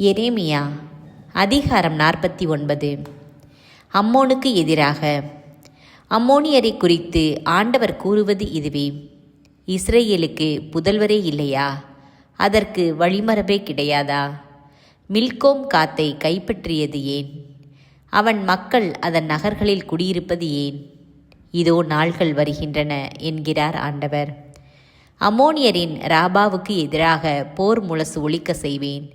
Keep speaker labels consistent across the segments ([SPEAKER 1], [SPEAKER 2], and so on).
[SPEAKER 1] எரேமியா அதிகாரம் 49. அம்மோனுக்கு எதிராக. அம்மோனியரை குறித்து ஆண்டவர் கூறுவது இதுவே: இஸ்ரேலுக்கு புதல்வரே இல்லையா? அதற்கு வழிமரபே கிடையாதா? மில்கோம் காத்தை கைப்பற்றியது ஏன்? அவன் மக்கள் அதன் நகர்களில் குடியிருப்பது ஏன்? இதோ நாள்கள் வருகின்றன என்கிறார் ஆண்டவர். அம்மோனியரின் ராபாவுக்கு எதிராக போர் முரசு ஒலிக்க செய்வேன்.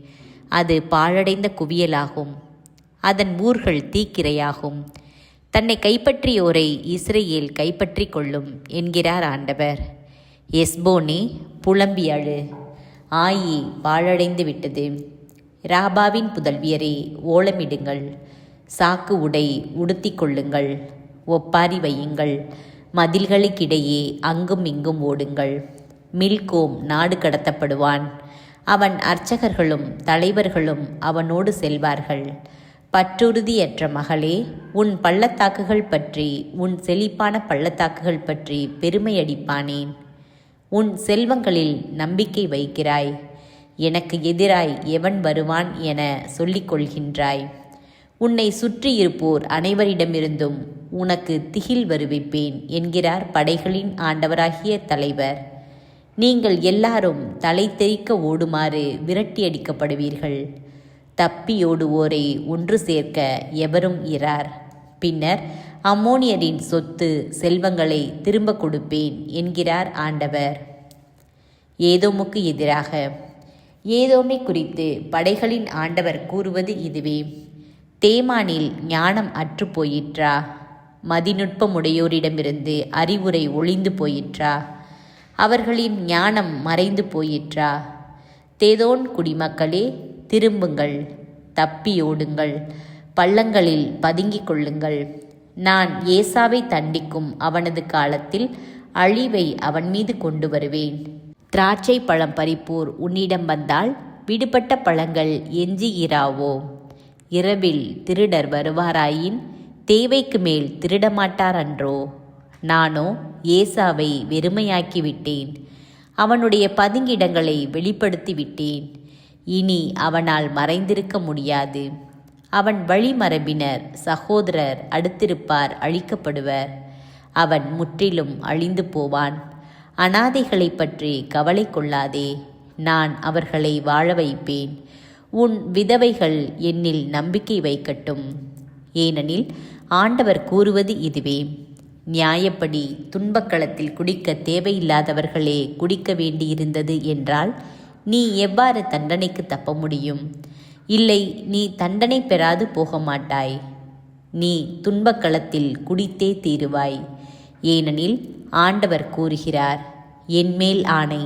[SPEAKER 1] அது பாழடைந்த குவியலாகும். அதன் ஊர்கள் தீக்கிரையாகும். தன்னை கைப்பற்றியோரை இஸ்ரேல் கைப்பற்றி கொள்ளும் என்கிறார் ஆண்டவர். எஸ்போனே, புலம்பி அழு. ஆயி பாழடைந்து விட்டது. ராபாவின் புதல்வியரே, ஓலமிடுங்கள். சாக்கு உடை உடுத்தி கொள்ளுங்கள். ஒப்பாரி வையுங்கள். மதில்களுக்கிடையே அங்கும் இங்கும் ஓடுங்கள். மில்கோம் நாடு கடத்தப்படுவான். அவன் அர்ச்சகர்களும் தலைவர்களும் அவனோடு செல்வார்கள். பற்றுறுதியற்ற மகளே, உன் பள்ளத்தாக்குகள் பற்றி, உன் செழிப்பான பள்ளத்தாக்குகள் பற்றி பெருமையடிப்பானேன்? உன் செல்வங்களில் நம்பிக்கை வைக்கிறாய். எனக்கு எதிராய் எவன் வருவான் என சொல்லிக் கொள்கின்றாய். உன்னை சுற்றியிருப்போர் அனைவரிடமிருந்தும் உனக்கு திகில் வருவிப்பேன் என்கிறார் படைகளின் ஆண்டவராகிய தலைவர். நீங்கள் எல்லாரும் தலை தெறிக்க ஓடுமாறு விரட்டியடிக்கப்படுவீர்கள். தப்பியோடுவோரை ஒன்று சேர்க்க எவரும் இரார். பின்னர் அம்மோனியரின் சொத்து செல்வங்களை திரும்ப கொடுப்பேன் என்கிறார் ஆண்டவர். ஏதோமுக்கு எதிராக. ஏதோமை குறித்து படைகளின் ஆண்டவர் கூறுவது இதுவே: தேமானில் ஞானம் அற்று போயிற்றா? மதிநுட்பமுடையோரிடமிருந்து அறிவுரை ஒளிந்து போயிற்றா? அவர்களின் ஞானம் மறைந்து போயிற்றா? தேதோன் குடிமக்களே, திரும்புங்கள், தப்பியோடுங்கள், பள்ளங்களில் பதுங்கிக் கொள்ளுங்கள். நான் ஏசாவை தண்டிக்கும் அவனது காலத்தில் அழிவை அவன் மீது கொண்டு வருவேன். திராட்சை பழம் பறிப்போர் உன்னிடம் வந்தால் விடுபட்ட பழங்கள் எஞ்சியிராவோ? இரவில் திருடர் வருவாராயின் தேவைக்கு மேல் திருடமாட்டார் அன்றோ? நானோ ஏசாவை வெறுமையாக்கிவிட்டேன். அவனுடைய பதுங்கிடங்களை வெளிப்படுத்தி விட்டேன். இனி அவனால் மறைந்திருக்க முடியாது. அவன் வழிமரபினர் சகோதரர் அடுத்திருப்பார் அழிக்கப்படுவர். அவன் முற்றிலும் அழிந்து போவான். அனாதைகளை பற்றி கவலை கொள்ளாதே. நான் அவர்களை வாழ வைப்பேன். உன் விதவைகள் என்னில் நம்பிக்கை வைக்கட்டும். ஏனெனில் ஆண்டவர் கூறுவது இதுவே: நியாயப்படி துன்பக்களத்தில் குடிக்க தேவையில்லாதவர்களே குடிக்க வேண்டியிருந்தது என்றால் நீ எவ்வாறு தண்டனைக்கு தப்ப முடியும்? இல்லை, நீ தண்டனை பெறாது போக மாட்டாய். நீ துன்பக்களத்தில் குடித்தே தீருவாய். ஏனெனில் ஆண்டவர் கூறுகிறார்: என்மேல் ஆணை,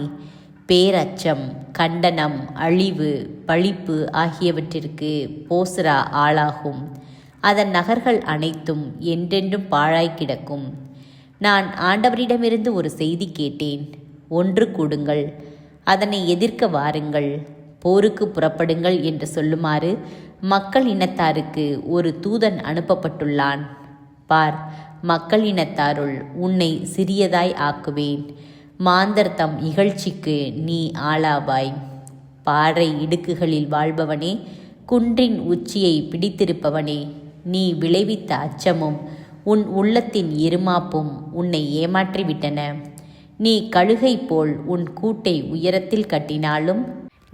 [SPEAKER 1] பேரச்சம், கண்டனம், அழிவு, பழிப்பு ஆகியவற்றிற்கு போஸ்ரா ஆளாகும். அதன் நகர்கள் அனைத்தும் என்றென்றும் பாழாய் கிடக்கும். நான் ஆண்டவரிடமிருந்து ஒரு செய்தி கேட்டேன். ஒன்று கூடுங்கள், அதனை எதிர்க்க வாருங்கள், போருக்கு புறப்படுங்கள் என்று சொல்லுமாறு மக்கள் இனத்தாருக்கு ஒரு தூதன் அனுப்பப்பட்டுள்ளான். பார், மக்கள் இனத்தாருள் உன்னை சிறியதாய் ஆக்குவேன். மாந்தர் தம் இகழ்ச்சிக்கு நீ ஆளாவாய். பாறை இடுக்குகளில் வாழ்பவனே, குன்றின் உச்சியை பிடித்திருப்பவனே, நீ விளைவித்த அச்சமும் உன் உள்ளத்தின் இருமாப்பும் உன்னை ஏமாற்றிவிட்டன. நீ கழுகை போல் உன் கூட்டை உயரத்தில் கட்டினாலும்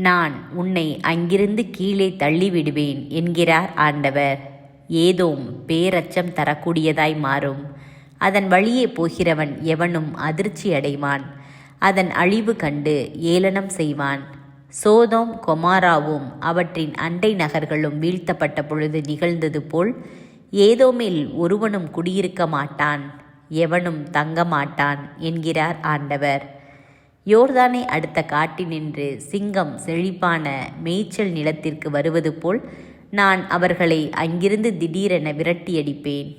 [SPEAKER 1] நான் உன்னை அங்கிருந்து கீழே தள்ளிவிடுவேன் என்கிறார் ஆண்டவர். ஏதோம் பேரச்சம் தரக்கூடியதாய் மாறும். அதன் வழியே போகிறவன் எவனும் அதிர்ச்சி அடைவான். அதன் அழிவு கண்டு ஏளனம் செய்வான். சோதோம் கொமாராவும் அவற்றின் அண்டை நகர்களும் வீழ்த்தப்பட்ட பொழுது நிகழ்ந்தது போல் ஏதோமில் ஒருவனும் குடியிருக்க மாட்டான், எவனும் தங்க மாட்டான் என்கிறார் ஆண்டவர். யோர்தானை அடுத்த காட்டினின்று சிங்கம் செழிப்பான மேய்ச்சல் நிலத்திற்கு வருவது போல் நான் அவர்களை அங்கிருந்து திடீரென விரட்டியடிப்பேன்.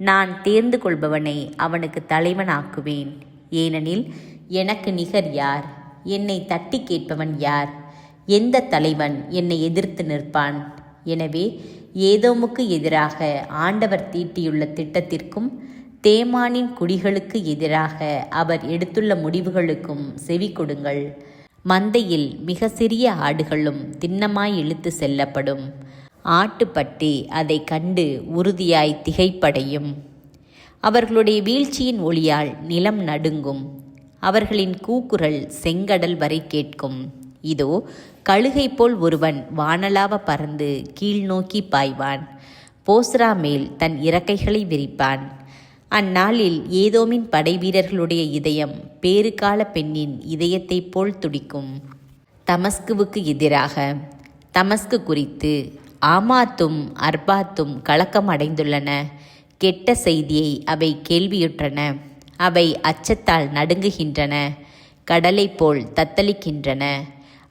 [SPEAKER 1] நான் தேர்ந்து கொள்பவனை அவனுக்கு தலைவனாக்குவேன். ஏனெனில் எனக்கு நிகர் யார்? என்னை தட்டி கேட்பவன் யார்? எந்த தலைவன் என்னை எதிர்த்து நிற்பான்? எனவே ஏதோமுக்கு எதிராக ஆண்டவர் தீட்டியுள்ள திட்டத்திற்கும் தேமானின் குடிகளுக்கு எதிராக அவர் எடுத்துள்ள முடிவுகளுக்கும் செவி கொடுங்கள். மந்தையில் மிக சிறிய ஆடுகளும் திண்ணமாய் இழுத்து செல்லப்படும். ஆட்டுப்பட்டி அதை கண்டு உறுதியாய் திகைப்படையும். அவர்களுடைய வீழ்ச்சியின் ஒளியால் நிலம் நடுங்கும். அவர்களின் கூக்குரல் செங்கடல் வரை கேட்கும். இதோ கழுகை போல் ஒருவன் வானளாவ பறந்து கீழ் நோக்கி பாய்வான். போஸ்ரா மேல் தன் இறக்கைகளை விரிப்பான். அந்நாளில் ஏதோமின் படைவீரர்களுடைய இதயம் பேறுகால பெண்ணின் இதயத்தைப் போல் துடிக்கும். தமஸ்குவுக்கு எதிராக. தமஸ்கு குறித்து ஆமாத்தும் அர்பாத்தும் கலக்கம் அடைந்துள்ளன. கெட்ட செய்தியை அவை கேள்வியுற்றன. அவை அச்சத்தால் நடுங்குகின்றன. கடலை போல் தத்தளிக்கின்றன.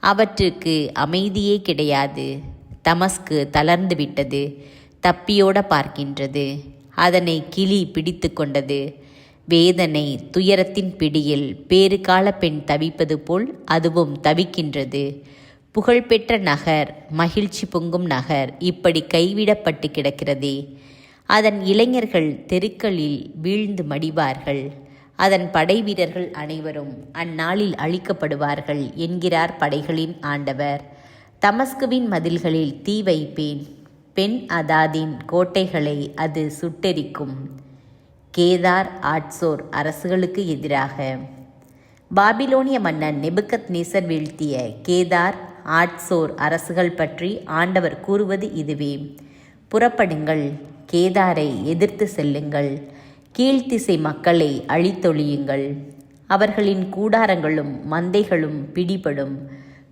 [SPEAKER 1] அவற்றுக்கு அமைதியே கிடையாது. தமஸ்கு தளர்ந்து விட்டது. தப்பியோட பார்க்கின்றது. அதனை கிளி பிடித்து கொண்டது. வேதனை துயரத்தின் பிடியில் பேறுகால பெண் தவிப்பது போல் அதுவும் தவிக்கின்றது. புகழ்பெற்ற நகர், மகிழ்ச்சி பொங்கும் நகர் இப்படி கைவிடப்பட்டு கிடக்கிறதே. அதன் இளைஞர்கள் தெருக்களில் வீழ்ந்து மடிவார்கள். அதன் படைவீரர்கள் அனைவரும் அந்நாளில் அழிக்கப்படுவார்கள் என்கிறார் படைகளின் ஆண்டவர். தமஸ்குவின் மதில்களில் தீ வைப்பேன். பெண் அதாதின் கோட்டைகளை அது சுட்டெரிக்கும். கேதார் ஆட்சோர் அரசுகளுக்கு எதிராக. பாபிலோனிய மன்னன் நெபுக்கத்நேசர் வீழ்த்திய கேதார் ஆட்சோர் அரசுகள் பற்றி ஆண்டவர் கூறுவது இதுவே. புறப்படுங்கள், கேதாரை எதிர்த்து செல்லுங்கள். கீழ்த்திசை மக்களை அழித்தொழியுங்கள். அவர்களின் கூடாரங்களும் மந்தைகளும் பிடிபடும்.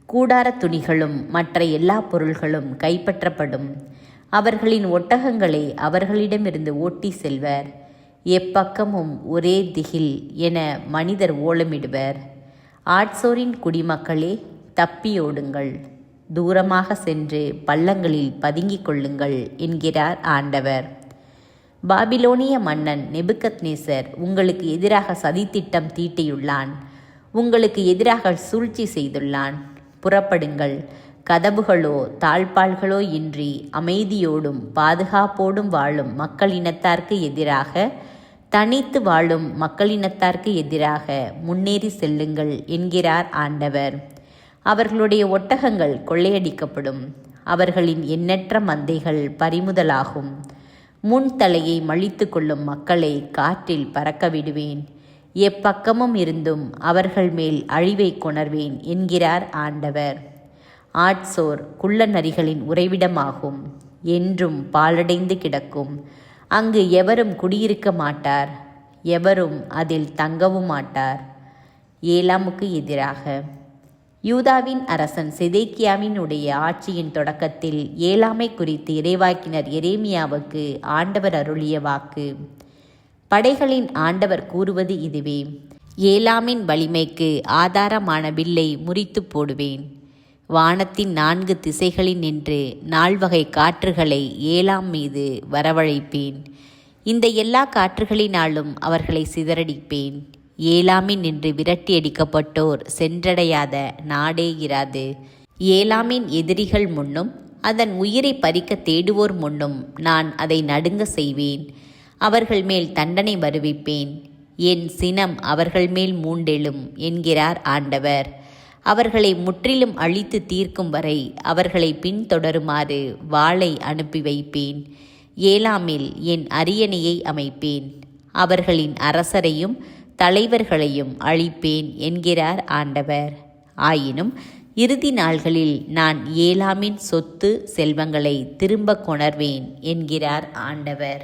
[SPEAKER 1] கூடார துணிகளும் மற்ற எல்லா பொருள்களும் கைப்பற்றப்படும். அவர்களின் ஒட்டகங்களை அவர்களிடமிருந்து ஓட்டி செல்வர். எப்பக்கமும் ஒரே திகில் என மனிதர் ஓலமிடுவர். ஆட்சோரின் குடிமக்களே, தப்பியோடுங்கள். தூரமாக சென்று பள்ளங்களில் பதுங்கிக் கொள்ளுங்கள் என்கிறார் ஆண்டவர். பாபிலோனிய மன்னன் நெபுக்கத்நேசர் உங்களுக்கு எதிராக சதித்திட்டம் தீட்டியுள்ளான். உங்களுக்கு எதிராக சூழ்ச்சி செய்துள்ளான். புறப்படுங்கள். கதவுகளோ தாழ்பாள்களோ இன்றி அமைதியோடும் பாதுகாப்போடும் வாழும் மக்களினத்தார்க்கு எதிராக, தனித்து வாழும் மக்களினத்தார்க்கு எதிராக முன்னேறி செல்லுங்கள் என்கிறார் ஆண்டவர். அவர்களுடைய ஒட்டகங்கள் கொள்ளையடிக்கப்படும். அவர்களின் எண்ணற்ற மந்தைகள் பறிமுதலாகும். முன்தலையை மழித்து கொள்ளும் மக்களை காற்றில் பறக்க விடுவேன். எப்பக்கமும் இருந்தும் அவர்கள் மேல் அழிவை கொணர்வேன் என்கிறார் ஆண்டவர். ஆட்சோர் குள்ள நரிகளின் உறைவிடமாகும். என்றும் பாழடைந்து கிடக்கும். அங்கு எவரும் குடியிருக்க மாட்டார். எவரும் அதில் தங்கவும் மாட்டார். ஏலாமுக்கு எதிராக. யூதாவின் அரசன் செதேக்கியாவினுடைய ஆட்சியின் தொடக்கத்தில் ஏலாமை குறித்து இறைவாக்கினர் எரேமியாவுக்கு ஆண்டவர் அருளிய வாக்கு. படைகளின் ஆண்டவர் கூறுவது இதுவே. ஏலாமின் வலிமைக்கு ஆதாரமான வில்லை முறித்து போடுவேன். வானத்தின் 4 திசைகளில் நின்று நால்வகை காற்றுகளை ஏலாம் மீது வரவழைப்பேன். இந்த எல்லா காற்றுகளினாலும் அவர்களை சிதறடிப்பேன். ஏலாமின் நின்று விரட்டியடிக்கப்பட்டோர் சென்றடையாத நாடே இராது. ஏலாமின் எதிரிகள் முன்னும் அதன் உயிரை பறிக்க தேடுவோர் முன்னும் நான் அதை நடுங்க செய்வேன். அவர்கள் மேல் தண்டனை வருவிப்பேன். என் சினம் அவர்கள் மேல் மூண்டெழும் என்கிறார் ஆண்டவர். அவர்களை முற்றிலும் அழித்து தீர்க்கும் வரை அவர்களை பின்தொடருமாறு வாளை அனுப்பி வைப்பேன். ஏலாமில் என் அரியணையை அமைப்பேன். அவர்களின் அரசரையும் தலைவர்களையும் அழிப்பேன் என்கிறார் ஆண்டவர். ஆயினும் இறுதி நாள்களில் நான் ஏலாமின் சொத்து செல்வங்களை திரும்ப கொணர்வேன் என்கிறார் ஆண்டவர்.